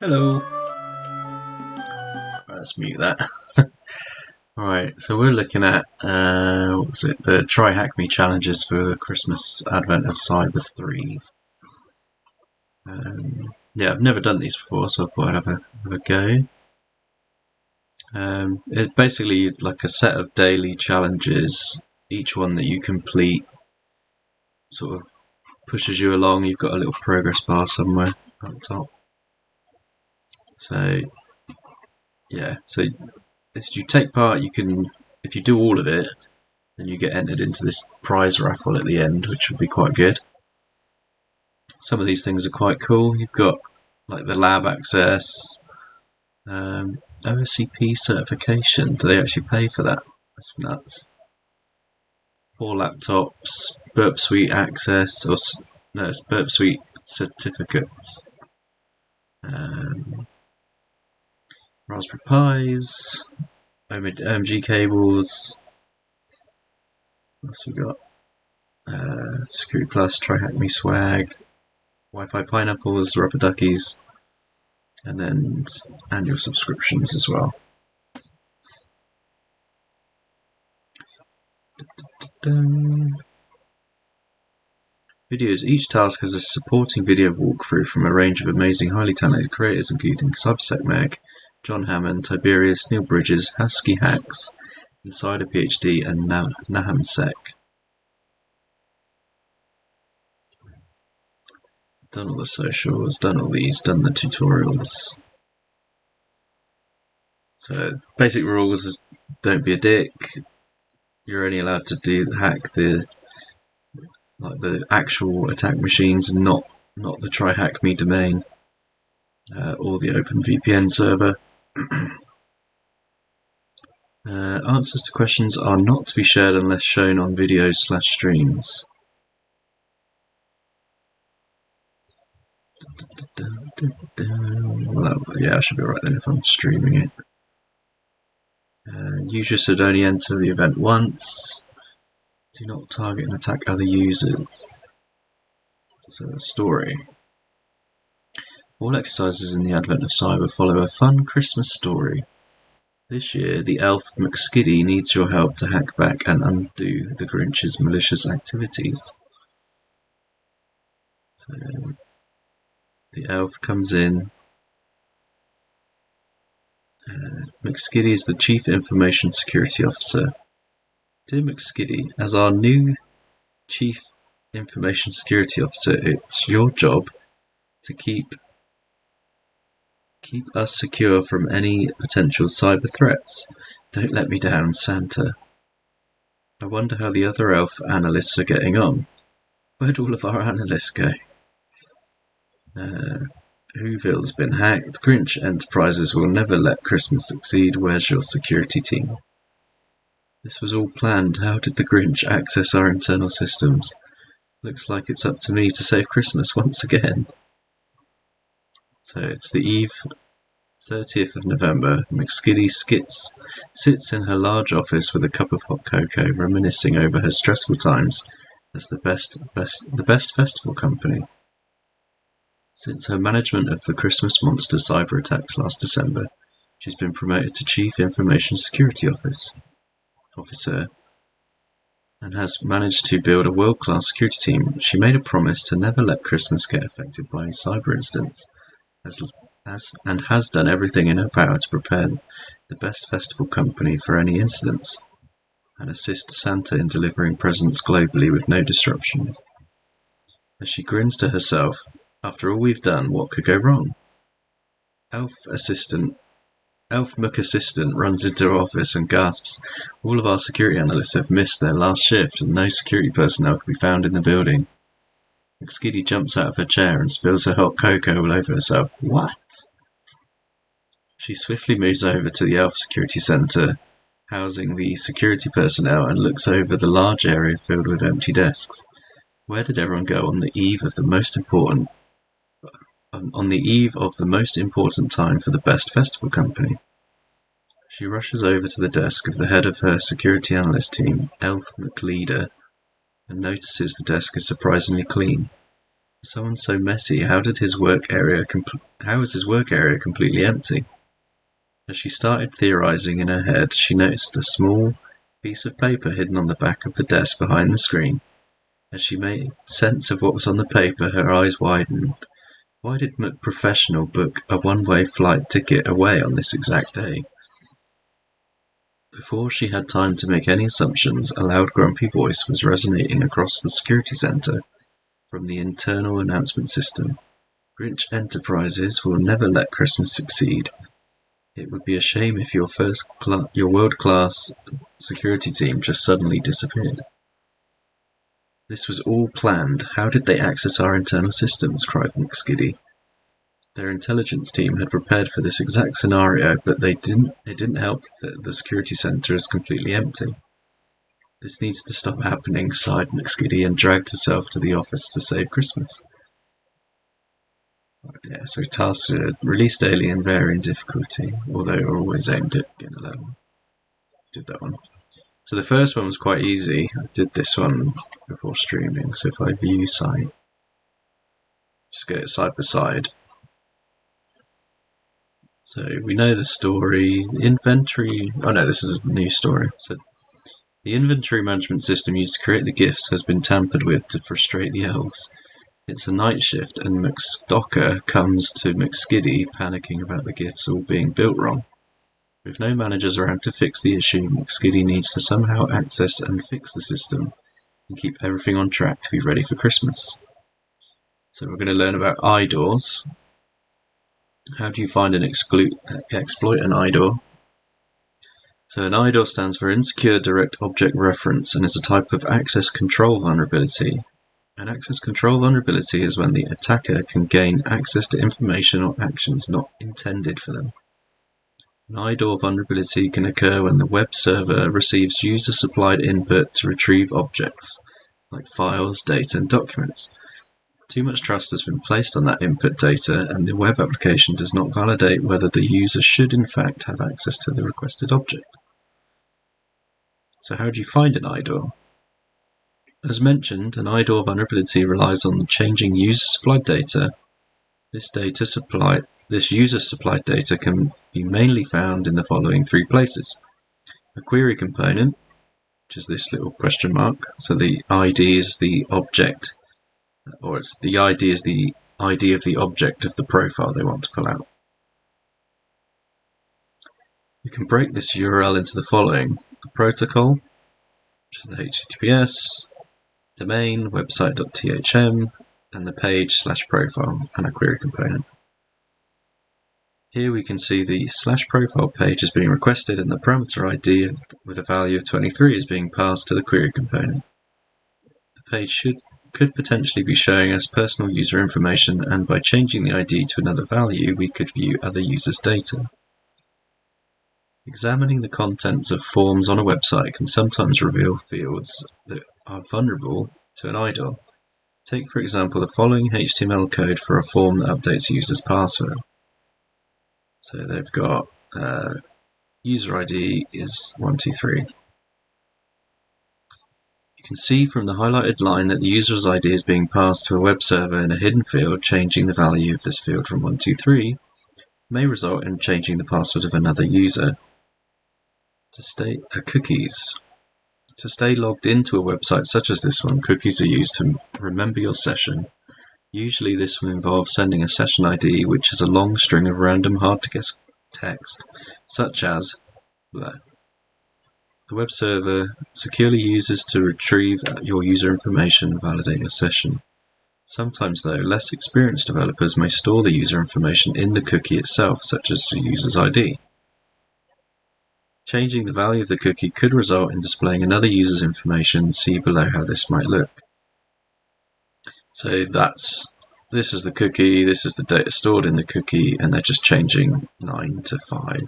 Hello. Let's mute that. Alright, so we're looking at what was it? The TryHackMe challenges for the Christmas Advent of Cyber 3. Yeah, I've never done these before, so I thought I'd have a go. It's basically like a set of daily challenges. Each one that you complete sort of pushes you along. You've got a little progress bar somewhere at the top. So yeah, so if you take part, you can, if you do all of it, then you get entered into this prize raffle at the end, which would be quite good. Some of these things are quite cool. You've got like the lab access, OSCP certification. Do they actually pay for that? That's nuts. 4 laptops, Burp Suite access, or no, it's Burp Suite certificates. Raspberry Pis, OMG cables. What else we got? Security Plus, TryHackMe swag, Wi-Fi pineapples, rubber duckies, and then annual subscriptions as well. Videos. Each task has a supporting video walkthrough from a range of amazing, highly talented creators, including CyberSecMag, John Hammond, Tiberius, Neil Bridges, Husky Hacks, Insider PhD, and Nahamsec. Done all the socials, done all these, done the tutorials. So basic rules is don't be a dick. You're only allowed to hack the actual attack machines and not the TryHackMe domain or the OpenVPN server. Answers to questions are not to be shared unless shown on videos/streams. Well, yeah, I should be right then if I'm streaming it. Users should only enter the event once. Do not target and attack other users. So the story. All exercises in the Advent of Cyber follow a fun Christmas story. This year, the elf McSkiddy needs your help to hack back and undo the Grinch's malicious activities. So the elf comes in. McSkiddy is the Chief Information Security Officer. Dear McSkiddy, as our new Chief Information Security Officer, it's your job to keep us secure from any potential cyber threats. Don't let me down, Santa. I wonder how the other elf analysts are getting on. Where'd all of our analysts go? Whoville's been hacked. Grinch Enterprises will never let Christmas succeed. Where's your security team? This was all planned. How did the Grinch access our internal systems? Looks like it's up to me to save Christmas once again. So it's the eve, 30th of November. McSkiddy sits in her large office with a cup of hot cocoa, reminiscing over her stressful times as the best festival company. Since her management of the Christmas monster cyber attacks last December, she's been promoted to Chief Information Security Officer and has managed to build a world-class security team. She made a promise to never let Christmas get affected by cyber incidents, and has done everything in her power to prepare the best festival company for any incidents and assist Santa in delivering presents globally with no disruptions. As she grins to herself, after all we've done, what could go wrong? Elf McAssistant runs into her office and gasps, all of our security analysts have missed their last shift and no security personnel can be found in the building. McSkiddy jumps out of her chair and spills her hot cocoa all over herself. What? She swiftly moves over to the Elf Security Center, housing the security personnel, and looks over the large area filled with empty desks. Where did everyone go on the eve of the most important time for the best festival company? She rushes over to the desk of the head of her security analyst team, Elf McLeader, and notices the desk is surprisingly clean. Someone so messy, how is his work area completely empty? As she started theorizing in her head, she noticed a small piece of paper hidden on the back of the desk behind the screen. As she made sense of what was on the paper, her eyes widened. Why did McProfessional book a one-way flight ticket away on this exact day? Before she had time to make any assumptions, a loud grumpy voice was resonating across the security center from the internal announcement system. Grinch Enterprises will never let Christmas succeed. It would be a shame if your world-class security team just suddenly disappeared. This was all planned. How did they access our internal systems? Cried McSkiddy. Their intelligence team had prepared for this exact scenario, but it didn't help that the security center is completely empty. This needs to stop happening, sighed McSkiddy, and dragged herself to the office to save Christmas. Yeah, so tasks are released daily and vary in difficulty, although are always aimed at getting a level. Did that one. So the first one was quite easy. I did this one before streaming, so if I view site, just get it side by side. So we know the story, inventory, oh no, this is a new story. So the inventory management system used to create the gifts has been tampered with to frustrate the elves. It's a night shift and McStocker comes to McSkiddy panicking about the gifts all being built wrong. With no managers around to fix the issue, McSkiddy needs to somehow access and fix the system and keep everything on track to be ready for Christmas. So we're going to learn about IDORs. How do you find and exploit an IDOR? So an IDOR stands for Insecure Direct Object Reference and is a type of access control vulnerability. An access control vulnerability is when the attacker can gain access to information or actions not intended for them. An IDOR vulnerability can occur when the web server receives user-supplied input to retrieve objects, like files, data, and documents. Too much trust has been placed on that input data, and the web application does not validate whether the user should in fact have access to the requested object. So how do you find an IDOR? As mentioned, an IDOR vulnerability relies on changing user-supplied data. This user-supplied data can be mainly found in the following three places. A query component, which is this little question mark, so the ID is the object, or the ID is the ID of the object of the profile they want to pull out. You can break this URL into the following: a protocol, which is the HTTPS, domain, website.thm, and the page/profile, and a query component. Here we can see the /profile page is being requested and the parameter ID with a value of 23 is being passed to the query component. The page could potentially be showing us personal user information, and by changing the ID to another value we could view other users' data. Examining the contents of forms on a website can sometimes reveal fields that are vulnerable to an IDOR. Take for example the following HTML code for a form that updates a user's password. So they've got user ID is 123. You can see from the highlighted line that the user's ID is being passed to a web server in a hidden field. Changing the value of this field from 123 may result in changing the password of another user. Cookies. To stay logged into a website such as this one, cookies are used to remember your session. Usually this will involve sending a session ID, which is a long string of random hard-to-guess text, such as blah. The web server securely uses to retrieve your user information and validate your session. Sometimes though, less experienced developers may store the user information in the cookie itself, such as the user's ID. Changing the value of the cookie could result in displaying another user's information. See below how this might look. So this is the cookie, this is the data stored in the cookie, and they're just changing 9 to 5.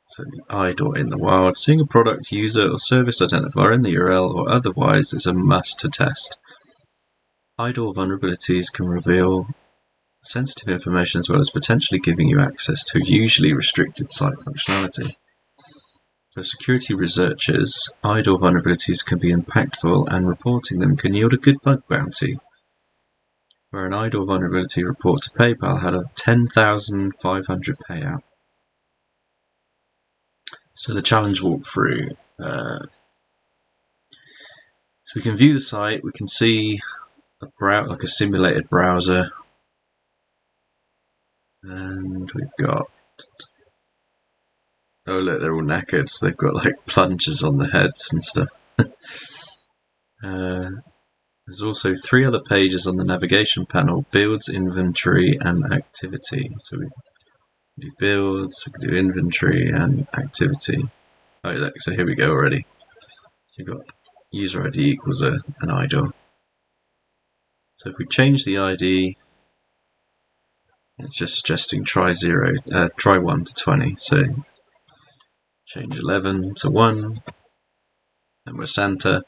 So the IDOR in the wild. Seeing a product, user, or service identifier in the URL or otherwise is a must to test. IDOR vulnerabilities can reveal sensitive information as well as potentially giving you access to usually restricted site functionality. For security researchers, idle vulnerabilities can be impactful, and reporting them can yield a good bug bounty. Where an idle vulnerability report to PayPal had a 10,500 payout. So the challenge walkthrough. So we can view the site. We can see like a simulated browser, and we've got. Oh look, they're all knackered. So they've got like plungers on their heads and stuff. There's also 3 other pages on the navigation panel: builds, inventory, and activity. So we can do builds, we can do inventory and activity. Oh look, so here we go already. So you've got user ID equals an idle. So if we change the ID, it's just suggesting try 1 to 20. So change 11 to 1, and we're Santa.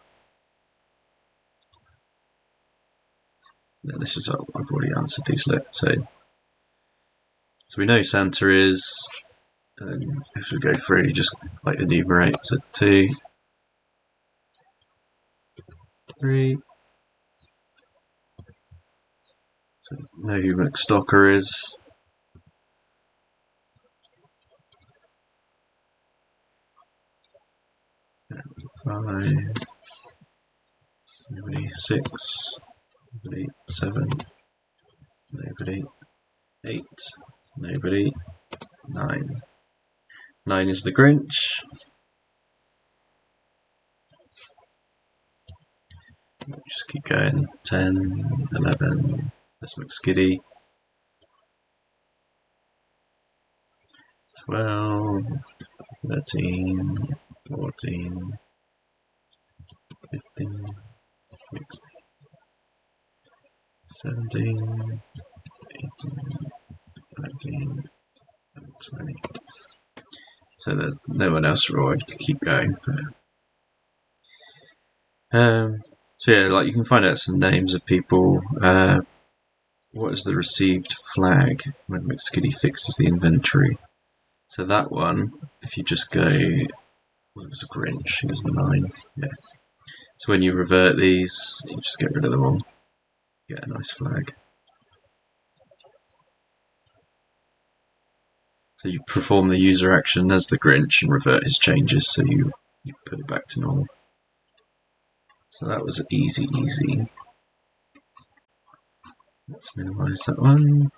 This is I've already answered these. So we know Santa is. And if we go through, just like enumerate. So 2, 3. So we know who McStalker is. 5. Nobody. 6. Nobody. 7. Nobody. 8. Nobody. 9. 9 is the Grinch. Just keep going. 10, 11. That's McSkiddy. 12, 13, 14, 15, 16, 17, 18, 19, and 20. So there's no one else around. You can keep going. So yeah, like you can find out some names of people. What is the received flag when McSkiddy fixes the inventory? So that one, if you just go, it was a Grinch. It was 9. Yeah. So when you revert these, you just get rid of them all. You get a nice flag. So you perform the user action as the Grinch and revert his changes, so you put it back to normal. So that was easy. Let's minimize that one.